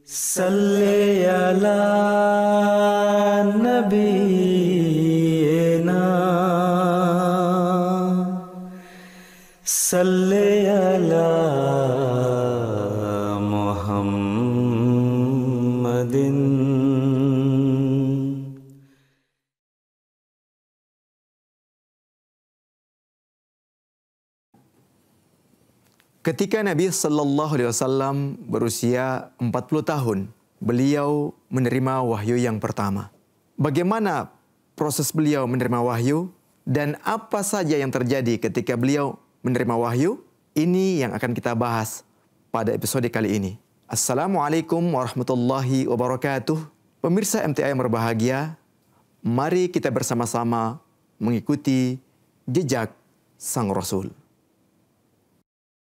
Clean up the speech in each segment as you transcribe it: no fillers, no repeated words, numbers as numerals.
Salli ala nabiyyina Salli ala Muhammadin. Ketika Nabi sallallahu alaihi wasallam berusia 40 tahun, beliau menerima wahyu yang pertama. Bagaimana proses beliau menerima wahyu dan apa saja yang terjadi ketika beliau menerima wahyu? Ini yang akan kita bahas pada episode kali ini. Assalamualaikum warahmatullahi wabarakatuh. Pemirsa MTA yang berbahagia, mari kita bersama-sama mengikuti jejak Sang Rasul.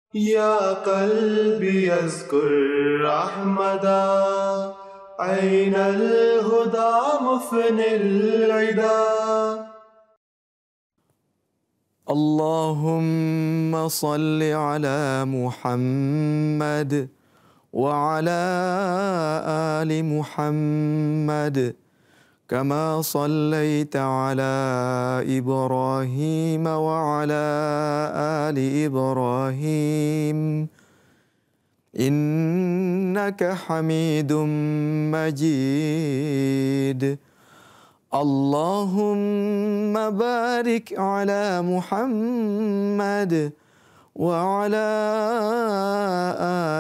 يا قلبي يذكر أحمدا عين الهدى مفني العدا. اللهم صل على محمد وعلى آل محمد كما صليت على إبراهيم وعلى آل إبراهيم إنك حميد مجيد. اللهم بارك على محمد وعلى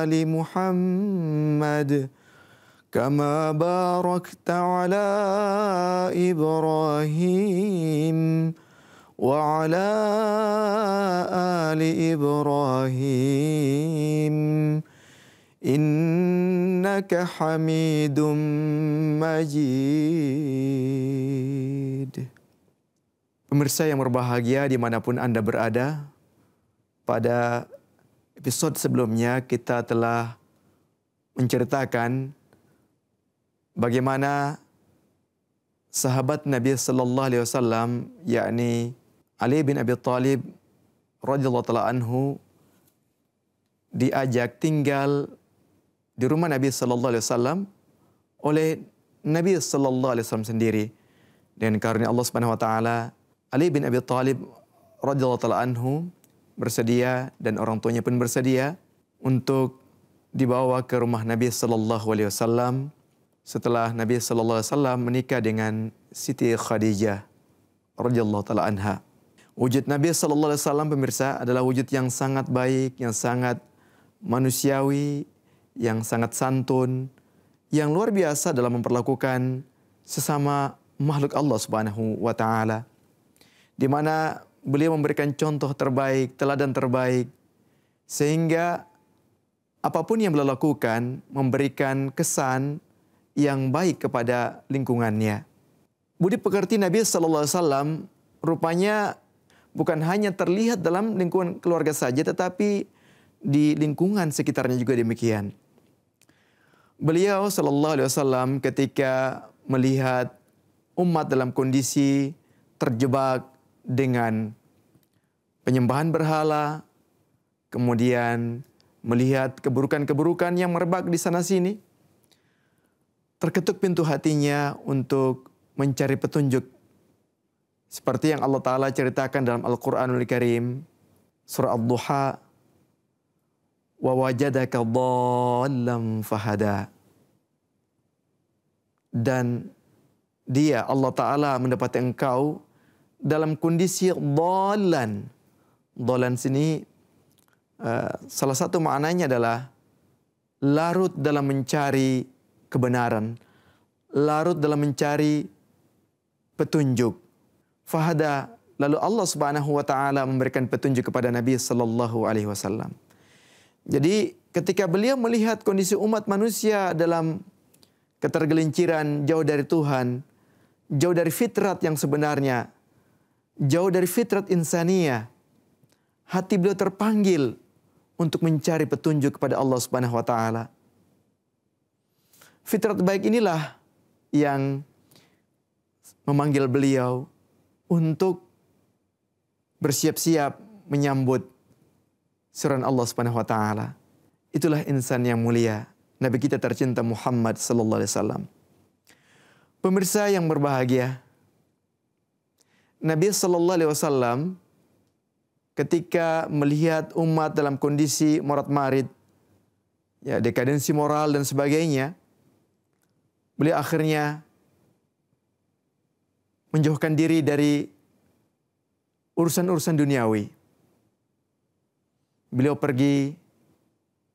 آل محمد كما باركت على إبراهيم وعلى آل إبراهيم إنك حميد مجيد. Pemirsa yang berbahagia dimanapun Anda berada, pada episode sebelumnya kita telah menceritakan bagaimana sahabat Nabi sallallahu alaihi wasallam, yakni Ali bin Abi Thalib radhiyallahu taala anhu, diajak tinggal di rumah Nabi sallallahu alaihi wasallam oleh Nabi sallallahu alaihi wasallam sendiri. Dan karunia Allah Subhanahu wa taala, Ali bin Abi Thalib radhiyallahu taala anhu bersedia dan orang tuanya pun bersedia untuk dibawa ke rumah Nabi sallallahu alaihi wasallam setelah Nabi sallallahu alaihi wasallam menikah dengan Siti Khadijah radhiyallahu taala anha. Wujud Nabi sallallahu alaihi wasallam, pemirsa, adalah wujud yang sangat baik, yang sangat manusiawi, yang sangat santun, yang luar biasa dalam memperlakukan sesama makhluk Allah Subhanahu wa taala. Di mana beliau memberikan contoh terbaik, teladan terbaik, sehingga apapun yang beliau lakukan memberikan kesan yang baik kepada lingkungannya. Budi pekerti Nabi sallallahu alaihi wasallam rupanya bukan hanya terlihat dalam lingkungan keluarga saja, tetapi di lingkungan sekitarnya juga demikian. Beliau sallallahu alaihi wasallam ketika melihat umat dalam kondisi terjebak dengan penyembahan berhala, kemudian melihat keburukan-keburukan yang merebak di sana sini, terketuk pintu hatinya untuk mencari petunjuk. Seperti yang Allah Ta'ala ceritakan dalam Al-Quranul Karim, surah Ad-Duha, وَوَجَدَكَ ضَالًّا فَهَدَى. Dan dia, Allah Ta'ala, mendapati engkau dalam kondisi dhalan. Dhalan sini, salah satu maknanya adalah larut dalam mencari kebenaran, larut dalam mencari petunjuk. Fahada, lalu Allah Subhanahu wa taala memberikan petunjuk kepada Nabi sallallahu alaihi wasallam. Jadi ketika beliau melihat kondisi umat manusia dalam ketergelinciran, jauh dari Tuhan, jauh dari fitrat yang sebenarnya, jauh dari fitrat insaniyah, hati beliau terpanggil untuk mencari petunjuk kepada Allah Subhanahu wa taala. Fitrat baik inilah yang memanggil beliau untuk bersiap-siap menyambut suruhan Allah Subhanahu wa taala. Itulah insan yang mulia, Nabi kita tercinta Muhammad sallallahu alaihi wasallam. Pemirsa yang berbahagia, Nabi sallallahu alaihi wasallam ketika melihat umat dalam kondisi morat-marit, ya dekadensi moral dan sebagainya, beliau akhirnya menjauhkan diri dari urusan-urusan duniawi. Beliau pergi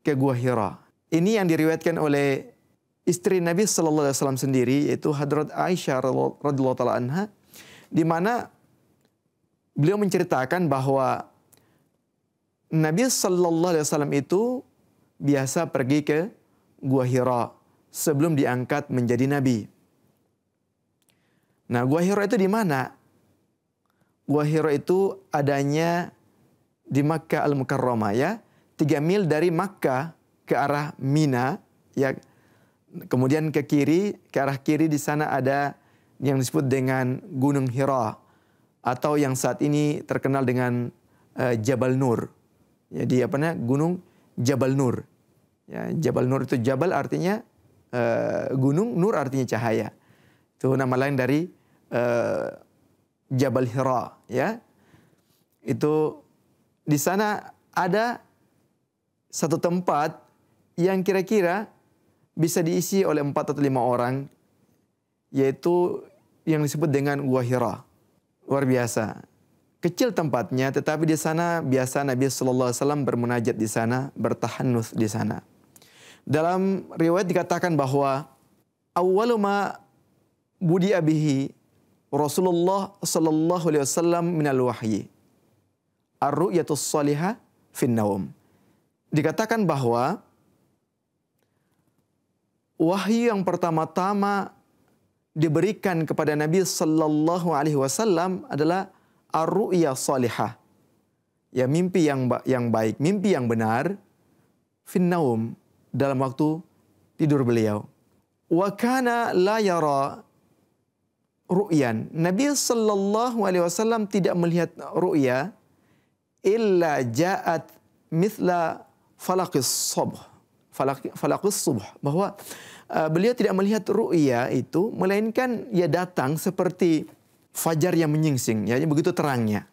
ke Gua Hira. Ini yang diriwayatkan oleh istri Nabi sallallahu alaihi wasallam sendiri, yaitu Hadrat Aisyah radhiyallahu taala anha, di mana beliau menceritakan bahwa Nabi sallallahu alaihi wasallam itu biasa pergi ke Gua Hira sebelum diangkat menjadi nabi. Nah, Gua Hira itu di mana? Gua Hira itu adanya di Makkah Al-Mukarramah, ya. 3 mil dari Makkah ke arah Mina, ya. Kemudian ke arah kiri di sana ada yang disebut dengan Gunung Hira, atau yang saat ini terkenal dengan Jabal Nur. Jadi Gunung Jabal Nur. Ya, Jabal Nur itu Jabal artinya gunung, Nur artinya cahaya. Itu nama lain dari Jabal Hira, ya. Itu di sana ada satu tempat yang kira-kira bisa diisi oleh 4 atau 5 orang, yaitu yang disebut dengan Gua Hira. Luar biasa. Kecil tempatnya, tetapi di sana biasa Nabi sallallahu alaihi wasallam bermunajat di sana, bertahannuts di sana. Dalam riwayat dikatakan bahwa awwalu ma budi'a bihi Rasulullah sallallahu alaihi wasallam minal wahyi ar-ru'yatus salihah fin naum. Dikatakan bahwa wahyu yang pertama-tama diberikan kepada Nabi sallallahu alaihi wasallam adalah ar-ru'ya salihah. Ya, mimpi yang baik, mimpi yang benar fin naum, dalam waktu tidur beliau. Wa kana la yara ru'yan. Nabi sallallahu alaihi wasallam tidak melihat ru'ya illa ja'at mithla falaqis subh. Falaqis subh, bahwa beliau tidak melihat ru'ya itu melainkan ia datang seperti fajar yang menyingsing, ya, begitu terangnya.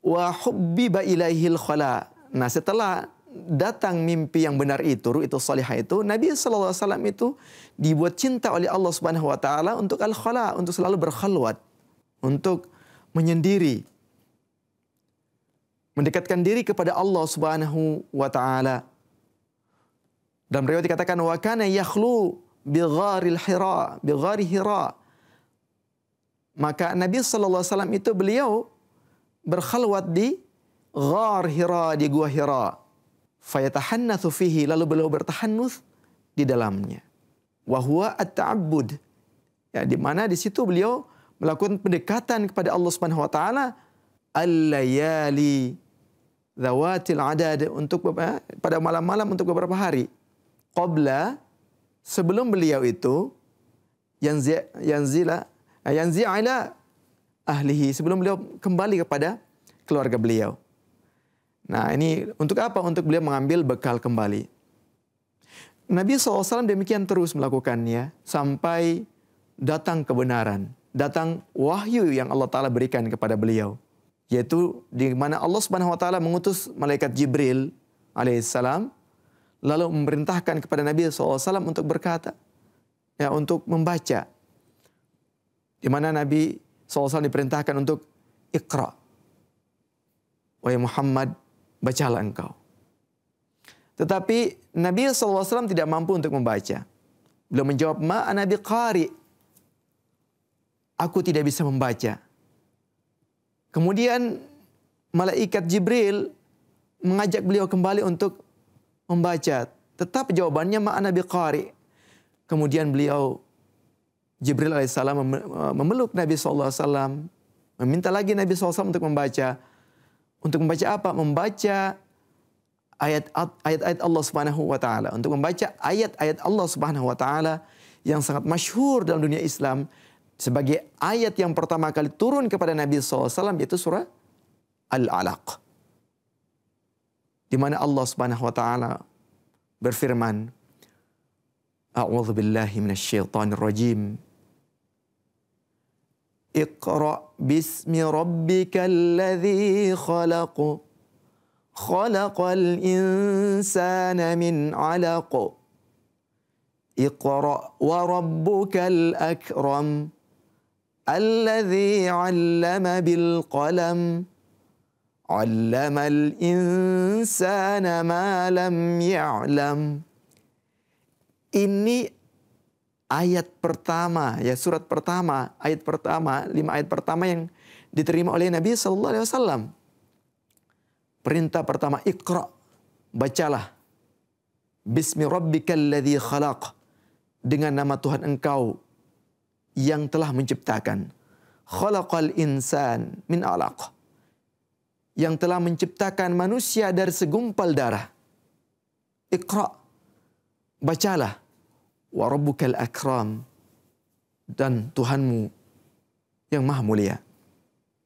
Wa hubbiba ilaihil khala. Nah, setelah datang mimpi yang benar itu, ru'yatus salihah itu, Nabi sallallahu alaihi wasallam itu dibuat cinta oleh Allah Subhanahu wa taala untuk al-khala, untuk selalu berkhalwat, untuk menyendiri, mendekatkan diri kepada Allah Subhanahu wa taala. Dalam riwayat dikatakan wa kana yakhlu bi ghari Hira. Maka Nabi sallallahu alaihi wasallam itu beliau berkhalwat di Ghar Hira, di Gua Hira. Fayatahannatsu fihi, lalu beliau bertahannuts di dalamnya. Wa huwa at-ta'abbud. Ya, di mana di situ beliau melakukan pendekatan kepada Allah Subhanahu wa taala al-layali dzawatil adad, untuk pada malam-malam untuk beberapa hari. Qabla, sebelum beliau itu yanzi'ala ahlihi, sebelum beliau kembali kepada keluarga beliau. Nah, ini untuk apa? Untuk beliau mengambil bekal kembali. Nabi SAW demikian terus melakukannya sampai datang kebenaran, datang wahyu yang Allah Ta'ala berikan kepada beliau. Yaitu di mana Allah Subhanahu wa taala mengutus malaikat Jibril alaihissalam, lalu memerintahkan kepada Nabi SAW untuk berkata, ya, untuk membaca. Di mana Nabi SAW diperintahkan untuk Iqra. Wahai Muhammad, bacalah engkau. Tetapi Nabi SAW tidak mampu untuk membaca. Beliau menjawab, ma ana biqari. Aku tidak bisa membaca. Kemudian malaikat Jibril mengajak beliau kembali untuk membaca. Tetap jawabannya ma ana biqari. Kemudian beliau Jibril alaihissalam memeluk Nabi SAW, meminta lagi Nabi SAW untuk membaca. Untuk membaca apa? Membaca ayat-ayat Allah Subhanahu wa taala, untuk membaca ayat-ayat Allah Subhanahu wa taala yang sangat masyhur dalam dunia Islam sebagai ayat yang pertama kali turun kepada Nabi SAW, yaitu surah Al-Alaq. Di mana Allah Subhanahu wa taala berfirman, A'udzu billahi minasyaitonir rajim. Iqra bismi rabbikal ladzi khalaq. Khalaqal insana min 'alaq. Iqra wa rabbukal akram. Alladzi 'allama bil qalam. 'Allamal insana ma lam ya'lam. Ini ayat pertama, ya surat pertama, ayat pertama, 5 ayat pertama yang diterima oleh Nabi sallallahu alaihi wasallam. Perintah pertama, Iqra, bacalah. Bismi rabbikal ladzi khalaq, dengan nama Tuhan engkau yang telah menciptakan. Khalaqal insan min 'alaq, yang telah menciptakan manusia dari segumpal darah. Iqra, bacalah. Wa rabbukal akram, dan Tuhanmu yang maha mulia.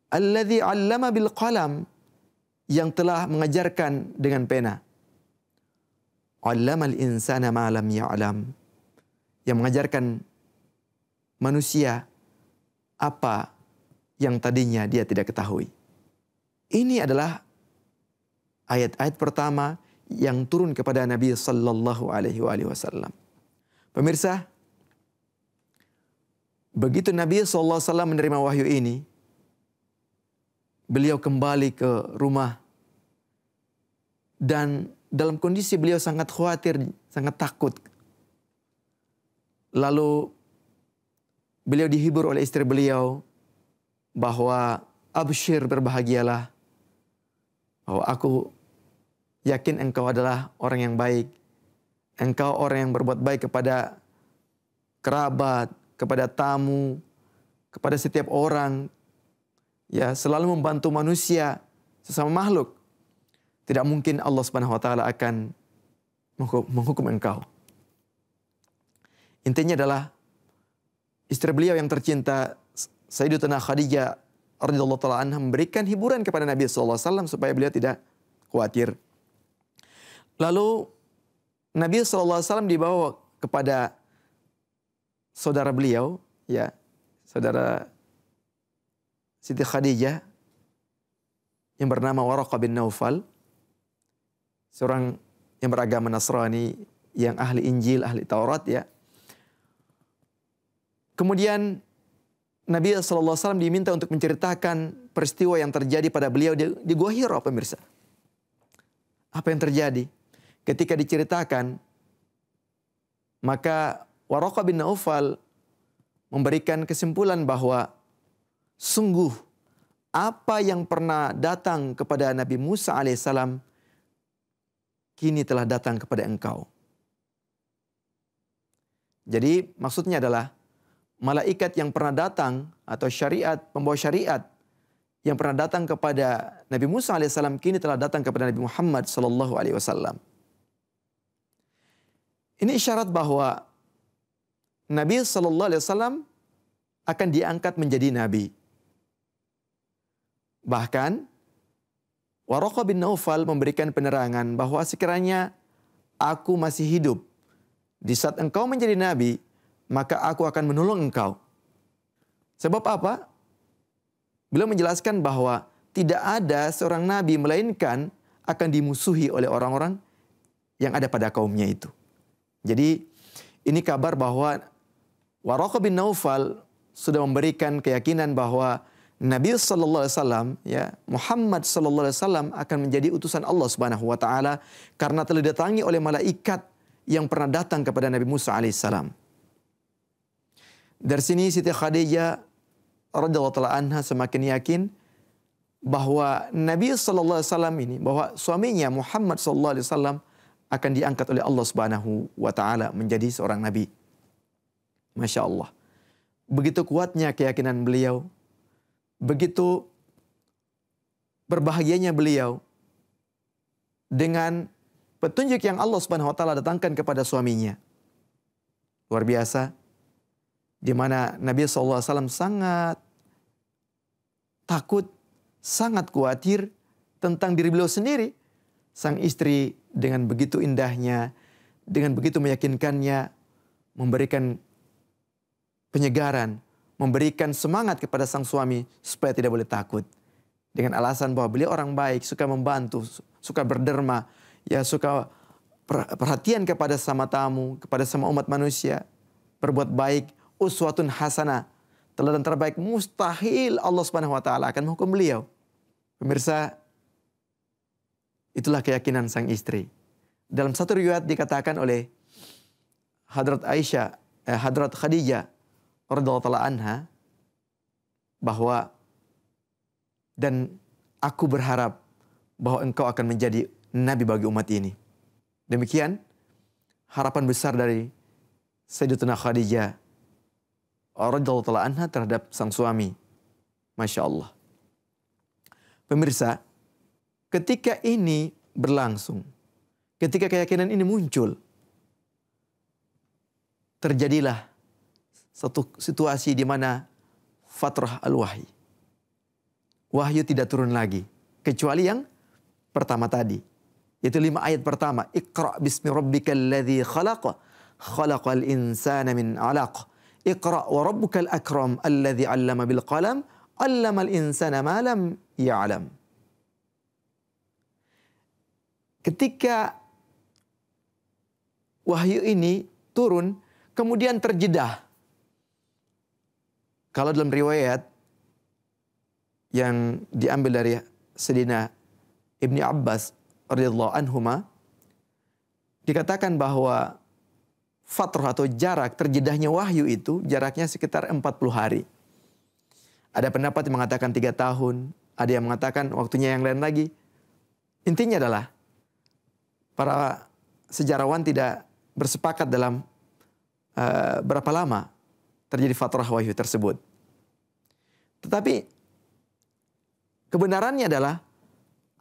Alladzi 'allama bil qalam, yang telah mengajarkan dengan pena. 'Allamal insana ma lam ya'lam, yang mengajarkan manusia apa yang tadinya dia tidak ketahui. Ini adalah ayat-ayat pertama yang turun kepada Nabi sallallahu alaihi wasallam. Pemirsa, begitu Nabi sallallahu alaihi wasallam menerima wahyu ini, beliau kembali ke rumah dan dalam kondisi beliau sangat khawatir, sangat takut. Lalu beliau dihibur oleh istri beliau bahwa absyir, berbahagialah, bahwa aku yakin engkau adalah orang yang baik. Engkau orang yang berbuat baik kepada kerabat, kepada tamu, kepada setiap orang. Ya, selalu membantu manusia, sesama makhluk. Tidak mungkin Allah Subhanahu wa taala akan menghukum engkau. Intinya adalah istri beliau yang tercinta, Sayyidatuna Khadijah radhiyallahu taala anha, memberikan hiburan kepada Nabi sallallahu alaihi wasallam supaya beliau tidak khawatir. Lalu Nabi SAW dibawa kepada saudara beliau, ya, saudara Siti Khadijah yang bernama Waraqah bin Naufal, seorang yang beragama Nasrani, yang ahli Injil, ahli Taurat, ya. Kemudian Nabi SAW diminta untuk menceritakan peristiwa yang terjadi pada beliau di Gua Hira, pemirsa. Apa yang terjadi? Ketika diceritakan, maka Waraqah bin Naufal memberikan kesimpulan bahwa sungguh apa yang pernah datang kepada Nabi Musa alaihissalam kini telah datang kepada engkau. Jadi maksudnya adalah malaikat yang pernah datang atau syariat, pembawa syariat yang pernah datang kepada Nabi Musa alaihissalam kini telah datang kepada Nabi Muhammad sallallahu alaihi wasallam. Ini isyarat bahwa Nabi sallallahu alaihi wasallam akan diangkat menjadi nabi. Bahkan Waraqah bin Naufal memberikan penerangan bahwa sekiranya aku masih hidup di saat engkau menjadi nabi, maka aku akan menolong engkau. Sebab apa? Beliau menjelaskan bahwa tidak ada seorang nabi melainkan akan dimusuhi oleh orang-orang yang ada pada kaumnya itu. Jadi ini kabar bahwa Waraqah bin Naufal sudah memberikan keyakinan bahwa Nabi sallallahu alaihi wasallam, ya, Muhammad sallallahu alaihi wasallam akan menjadi utusan Allah Subhanahu wa taala karena telah didatangi oleh malaikat yang pernah datang kepada Nabi Musa alaihissalam. Dari sini Siti Khadijah radhiyallahu taala anha semakin yakin bahwa Nabi sallallahu alaihi wasallam ini, bahwa suaminya Muhammad sallallahu alaihi wasallam akan diangkat oleh Allah Subhanahu wa taala menjadi seorang nabi. Masya Allah. Begitu kuatnya keyakinan beliau, begitu berbahagianya beliau dengan petunjuk yang Allah Subhanahu wa taala datangkan kepada suaminya. Luar biasa. Di mana Nabi sallallahu alaihi wasallam sangat takut, sangat khawatir tentang diri beliau sendiri. Sang istri dengan begitu indahnya, dengan begitu meyakinkannya memberikan penyegaran, memberikan semangat kepada sang suami supaya tidak boleh takut. Dengan alasan bahwa beliau orang baik, suka membantu, suka berderma, ya suka perhatian kepada sama tamu, kepada sama umat manusia, berbuat baik, uswatun hasanah, teladan terbaik. Mustahil Allah Subhanahu wa taala akan menghukum beliau. Pemirsa, itulah keyakinan sang istri. Dalam satu riwayat dikatakan oleh Hadrat Hadrat Khadijah radhiyallahu anha bahwa, dan aku berharap bahwa engkau akan menjadi nabi bagi umat ini. Demikian harapan besar dari Sayyidatuna Khadijah radhiyallahu anha terhadap sang suami. Masya Allah. Pemirsa, ketika ini berlangsung, ketika keyakinan ini muncul, terjadilah satu situasi di mana fatrah al-wahyi. Wahyu tidak turun lagi, kecuali yang pertama tadi. Itu 5 ayat pertama. Iqra' bismi rabbikal ladzi khalaq, khalaqal insana min 'alaq. Iqra' wa rabbukal akram alladzi 'allama bil qalam, 'allamal insana ma lam ya'lam. Ketika wahyu ini turun, kemudian terjeda. Kalau dalam riwayat yang diambil dari Sayyidina Ibni Abbas radhiyallahu anhuma, dikatakan bahwa fatrah atau jarak terjedahnya wahyu itu jaraknya sekitar 40 hari. Ada pendapat yang mengatakan 3 tahun, ada yang mengatakan waktunya yang lain lagi. Intinya adalah para sejarawan tidak bersepakat dalam berapa lama terjadi fatrah wahyu tersebut. Tetapi kebenarannya adalah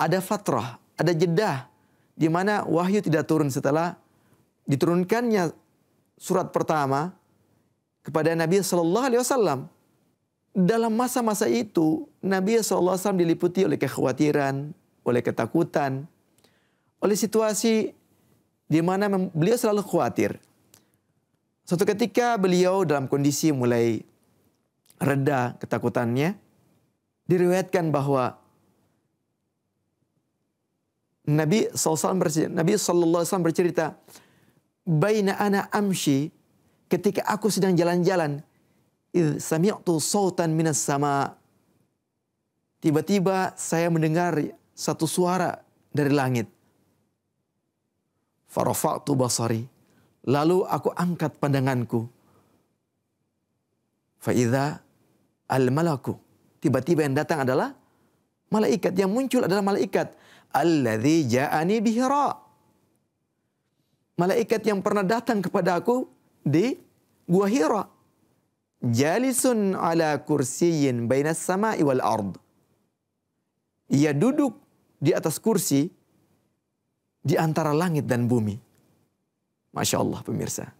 ada fatrah, ada jeda di mana wahyu tidak turun setelah diturunkannya surat pertama kepada Nabi sallallahu alaihi wasallam. Dalam masa-masa itu Nabi sallallahu alaihi wasallam diliputi oleh kekhawatiran, oleh ketakutan, oleh situasi di mana beliau selalu khawatir. Suatu ketika beliau dalam kondisi mulai reda ketakutannya, diriwayatkan bahwa Nabi SAW bercerita, "Baina ana amshi," ketika aku sedang jalan-jalan, "idh sami'tu sautan minas sama." Tiba-tiba saya mendengar satu suara dari langit. Farafa'tu basari. Lalu aku angkat pandanganku. Fa'idha al-malaku. Tiba-tiba yang datang adalah malaikat. Yang muncul adalah malaikat. Alladzi ja'ani bihira. Malaikat yang pernah datang kepada aku di Gua Hira. Jalisun ala kursiyin bainas sama'i wal ard. Ia duduk di atas kursi di antara langit dan bumi. Masya Allah pemirsa.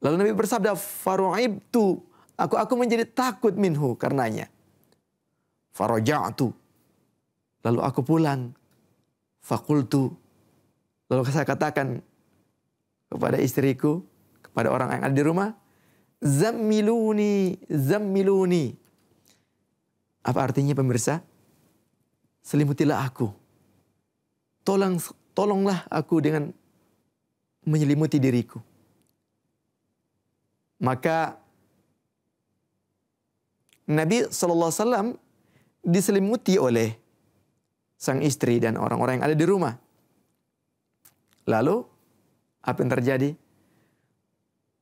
Lalu Nabi bersabda, "Faru'ibtu." Aku menjadi takut minhu karenanya. Faraja'tu. Lalu aku pulang. Fakultu. Lalu saya katakan kepada istriku, kepada orang yang ada di rumah, "Zammiluni, zammiluni." Apa artinya pemirsa? Selimutilah aku. Tolonglah aku dengan menyelimuti diriku. Maka Nabi SAW diselimuti oleh sang istri dan orang-orang yang ada di rumah. Lalu apa yang terjadi?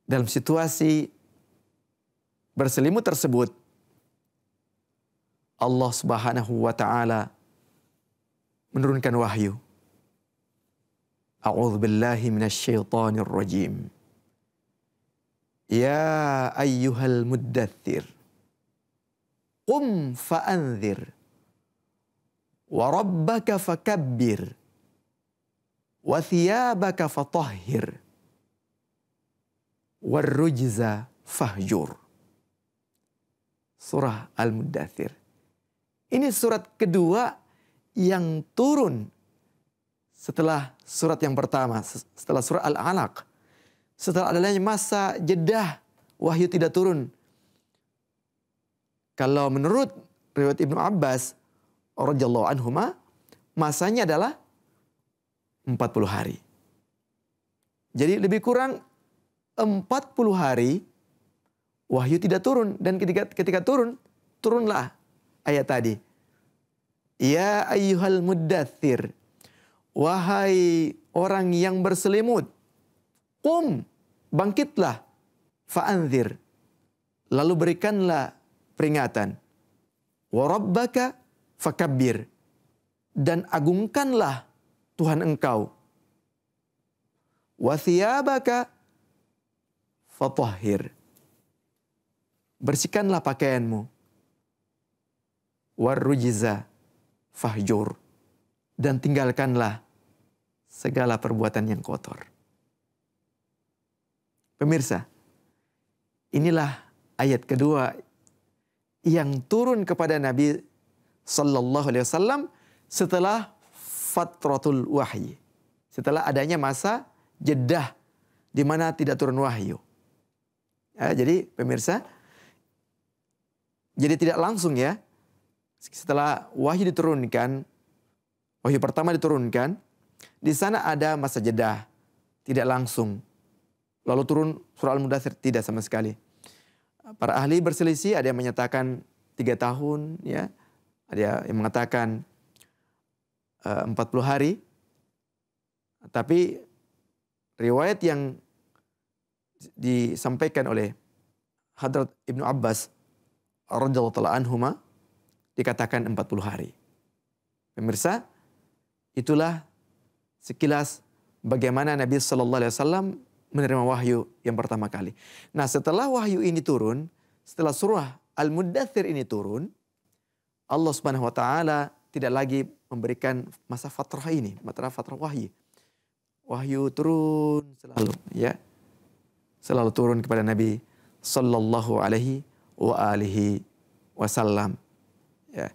Dalam situasi berselimut tersebut, Allah Subhanahu wa taala menurunkan wahyu. A'udzu billahi minasyaitonir rajim. Ya ayyuhal muddaththir, qum fa'anzir, wa rabbaka fakabbir, wa thiyabaka fatahhir, warrujza fahjur. Surah Al-Muddathir. Ini surat kedua yang turun setelah surat yang pertama, setelah surah Al-Alaq. setelah adanya masa jedah wahyu tidak turun. Kalau menurut riwayat Ibnu Abbas radhiyallahu anhuma, masanya adalah 40 hari. Jadi lebih kurang 40 hari wahyu tidak turun. Dan ketika turun, turunlah ayat tadi. Ya ayyuhal muddathir, wahai orang yang berselimut, qum, bangkitlah, fa'anzir, lalu berikanlah peringatan. Wa rabbaka fakabbir, dan agungkanlah Tuhan engkau. Wa thiyabaka fatahhir, bersihkanlah pakaianmu. Warrujza fahjur, dan tinggalkanlah segala perbuatan yang kotor. Pemirsa, inilah ayat kedua yang turun kepada Nabi sallallahu alaihi wasallam setelah fatratul wahyi, setelah adanya masa jedah di mana tidak turun wahyu. Jadi pemirsa, jadi tidak langsung ya. Setelah wahyu diturunkan, wahyu pertama diturunkan, di sana ada masa jedah, tidak langsung. Lalu turun surah Al-Mudaththir, tidak sama sekali. Para ahli berselisih, ada yang menyatakan 3 tahun, ya, ada yang mengatakan 40 hari. Tapi riwayat yang disampaikan oleh Hadrat Ibnu Abbas radhiyallahu ta'ala anhuma dikatakan 40 hari. Pemirsa, itulah sekilas bagaimana Nabi sallallahu alaihi wasallam menerima wahyu yang pertama kali. Nah, setelah wahyu ini turun, setelah surah Al-Muddaththir ini turun, Allah Subhanahu wa taala tidak lagi memberikan masa fatrah ini, masa fatrah wahyu. Wahyu turun selalu, ya. Selalu turun kepada Nabi sallallahu alaihi wa alihi wasallam. Ya.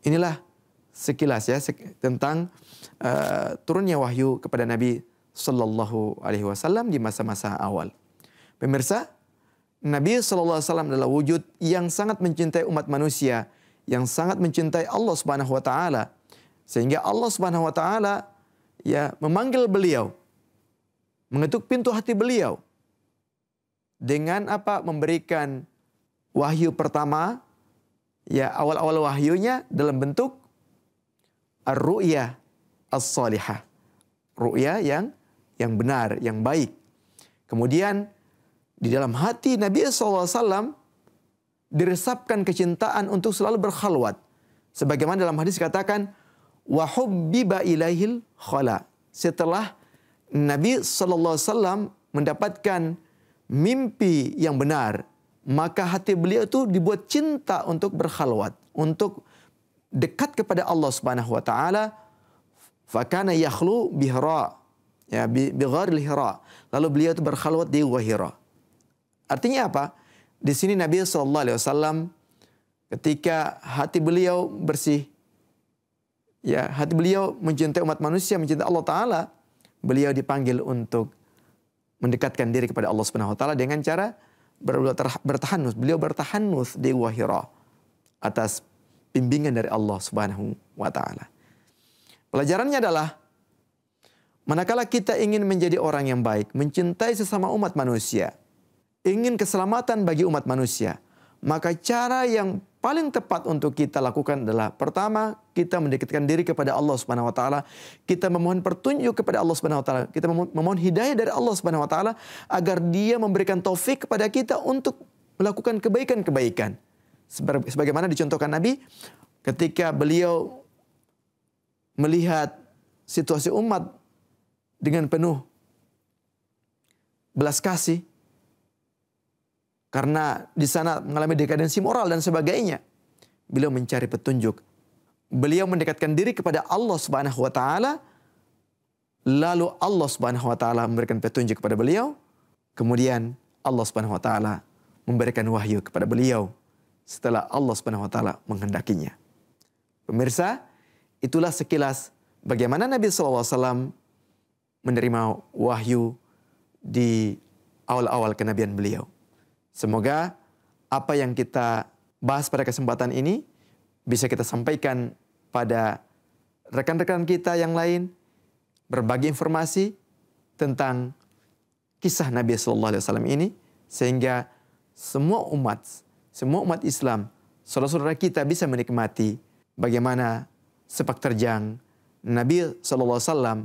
Inilah sekilas ya tentang turunnya wahyu kepada Nabi sallallahu alaihi wasallam di masa-masa awal. Pemirsa, Nabi sallallahu alaihi wasallam adalah wujud yang sangat mencintai umat manusia, yang sangat mencintai Allah Subhanahu wa taala, sehingga Allah Subhanahu wa taala ya memanggil beliau, mengetuk pintu hati beliau dengan apa? Memberikan wahyu pertama, ya awal-awal wahyunya dalam bentuk ar-ru'ya as-salihah. Ru'ya yang benar, yang baik. Kemudian di dalam hati Nabi SAW diresapkan kecintaan untuk selalu berkhalwat. Sebagaimana dalam hadis katakan, wa hubbiba ilaihil khala. Setelah Nabi SAW mendapatkan mimpi yang benar, maka hati beliau itu dibuat cinta untuk berkhalwat, untuk dekat kepada Allah Subhanahu wa taala. Fakana yakhlu bihira, ya bigharil hira. Lalu beliau itu berkhalwat di Gua Hira. Artinya apa? Di sini Nabi sallallahu alaihi wasallam ketika hati beliau bersih, ya hati beliau mencintai umat manusia, mencintai Allah taala, beliau dipanggil untuk mendekatkan diri kepada Allah Subhanahu wa taala dengan cara bertahanus. Beliau bertahanus di Gua Hira atas bimbingan dari Allah Subhanahu wa taala. Pelajarannya adalah manakala kita ingin menjadi orang yang baik, mencintai sesama umat manusia, ingin keselamatan bagi umat manusia, maka cara yang paling tepat untuk kita lakukan adalah pertama, kita mendekatkan diri kepada Allah Subhanahu wa taala, kita memohon petunjuk kepada Allah Subhanahu wa taala, kita memohon hidayah dari Allah Subhanahu wa taala agar Dia memberikan taufik kepada kita untuk melakukan kebaikan-kebaikan. Sebagaimana dicontohkan Nabi ketika beliau melihat situasi umat dengan penuh belas kasih, karena di sana mengalami dekadensi moral dan sebagainya. Beliau mencari petunjuk. Beliau mendekatkan diri kepada Allah Subhanahu wa taala. Lalu Allah Subhanahu wa taala memberikan petunjuk kepada beliau. Kemudian Allah Subhanahu wa taala memberikan wahyu kepada beliau setelah Allah Subhanahu wa taala menghendakinya. Pemirsa, itulah sekilas bagaimana Nabi SAW menerima wahyu di awal-awal kenabian beliau. Semoga apa yang kita bahas pada kesempatan ini bisa kita sampaikan pada rekan-rekan kita yang lain, berbagi informasi tentang kisah Nabi Sallallahu Alaihi Wasallam ini, sehingga semua umat Islam, saudara-saudara kita bisa menikmati bagaimana sepak terjang Nabi Sallallahu Alaihi Wasallam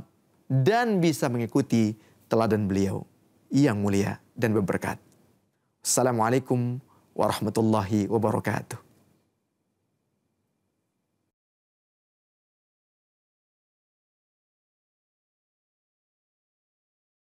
dan bisa mengikuti teladan beliau yang mulia dan berberkat. Assalamualaikum warahmatullahi wabarakatuh.